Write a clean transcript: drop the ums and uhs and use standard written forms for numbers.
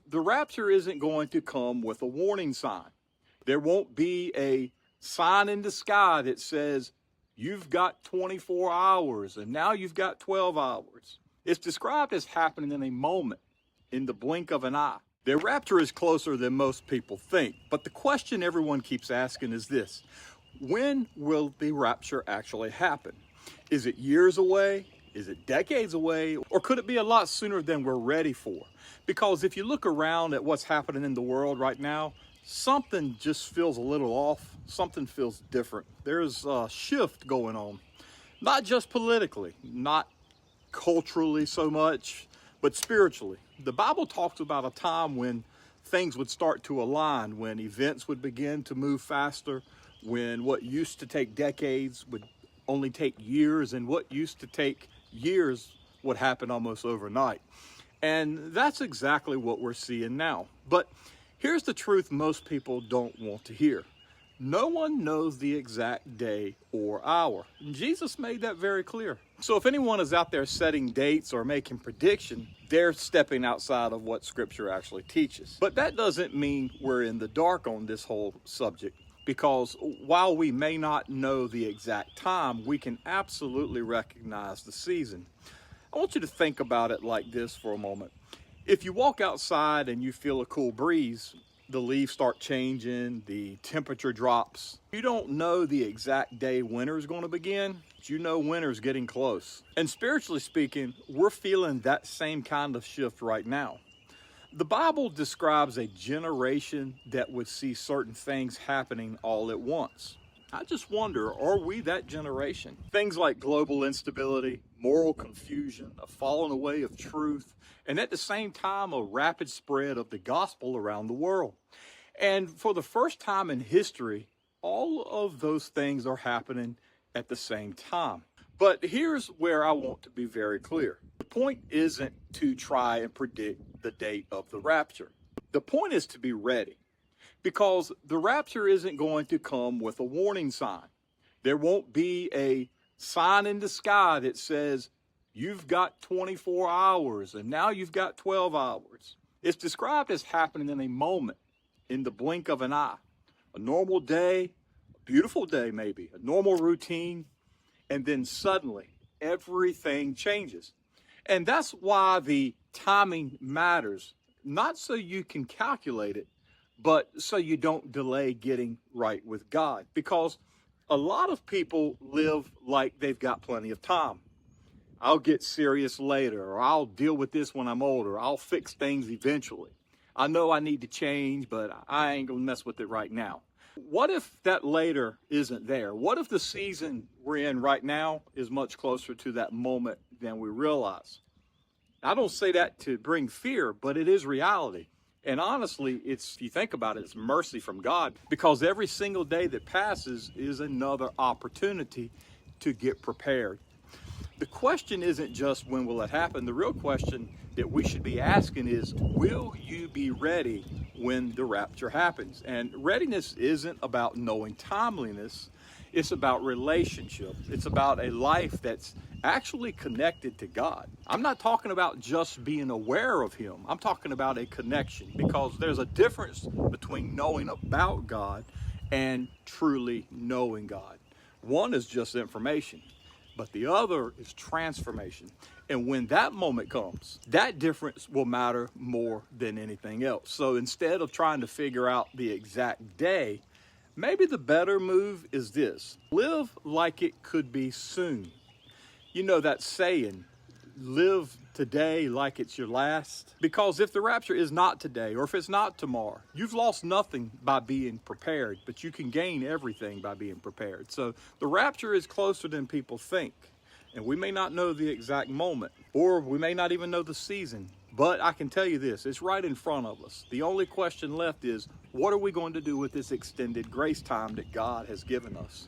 the rapture isn't going to come with a warning sign. There won't be a sign in the sky that says, you've got 24 hours and now you've got 12 hours. It's described as happening in a moment, in the blink of an eye. The rapture is closer than most people think, but the question everyone keeps asking is this: when will the rapture actually happen? Is it years away? Is it decades away? Or could it be a lot sooner than we're ready for? Because if you look around at what's happening in the world right now, something just feels a little off. Something feels different. There's a shift going on, not just politically, not culturally so much, but spiritually. The Bible talks about a time when things would start to align, when events would begin to move faster, when what used to take decades would only take years, and what used to take years would happen almost overnight. And that's exactly what we're seeing now. But here's the truth most people don't want to hear. No one knows the exact day or hour. And Jesus made that very clear. So if anyone is out there setting dates or making prediction, they're stepping outside of what Scripture actually teaches. But that doesn't mean we're in the dark on this whole subject, because while we may not know the exact time, we can absolutely recognize the season. I want you to think about it like this for a moment. If you walk outside and you feel a cool breeze, the leaves start changing, the temperature drops. You don't know the exact day winter is going to begin, but you know winter's getting close. And spiritually speaking, we're feeling that same kind of shift right now. The Bible describes a generation that would see certain things happening all at once. I just wonder, are we that generation? Things like global instability, moral confusion, a falling away of truth, and at the same time, a rapid spread of the gospel around the world. And for the first time in history, all of those things are happening at the same time. But here's where I want to be very clear. The point isn't to try and predict the date of the rapture. The point is to be ready, because the rapture isn't going to come with a warning sign. There won't be a sign in the sky that says, you've got 24 hours and now you've got 12 hours. It's described as happening in a moment, in the blink of an eye. A normal day, a beautiful day maybe, a normal routine, and then suddenly everything changes. And that's why the timing matters, not so you can calculate it, but so you don't delay getting right with God. Because a lot of people live like they've got plenty of time. I'll get serious later, or I'll deal with this when I'm older. I'll fix things eventually. I know I need to change, but I ain't gonna mess with it right now. What if that later isn't there? What if the season we're in right now is much closer to that moment than we realize? I don't say that to bring fear, but it is reality. And honestly, if you think about it, it's mercy from God, because every single day that passes is another opportunity to get prepared. The question isn't just when will it happen. The real question that we should be asking is, will you be ready when the rapture happens? And readiness isn't about knowing timeliness. It's about relationship. It's about a life that's actually connected to God. I'm not talking about just being aware of Him. I'm talking about a connection, because there's a difference between knowing about God and truly knowing God. One is just information, but the other is transformation. And when that moment comes, that difference will matter more than anything else. So instead of trying to figure out the exact day, maybe the better move is this: live like it could be soon. You know that saying, live today like it's your last. Because if the rapture is not today, or if it's not tomorrow, you've lost nothing by being prepared, but you can gain everything by being prepared. So the rapture is closer than people think. And we may not know the exact moment, or we may not even know the season. But I can tell you this, it's right in front of us. The only question left is, what are we going to do with this extended grace time that God has given us?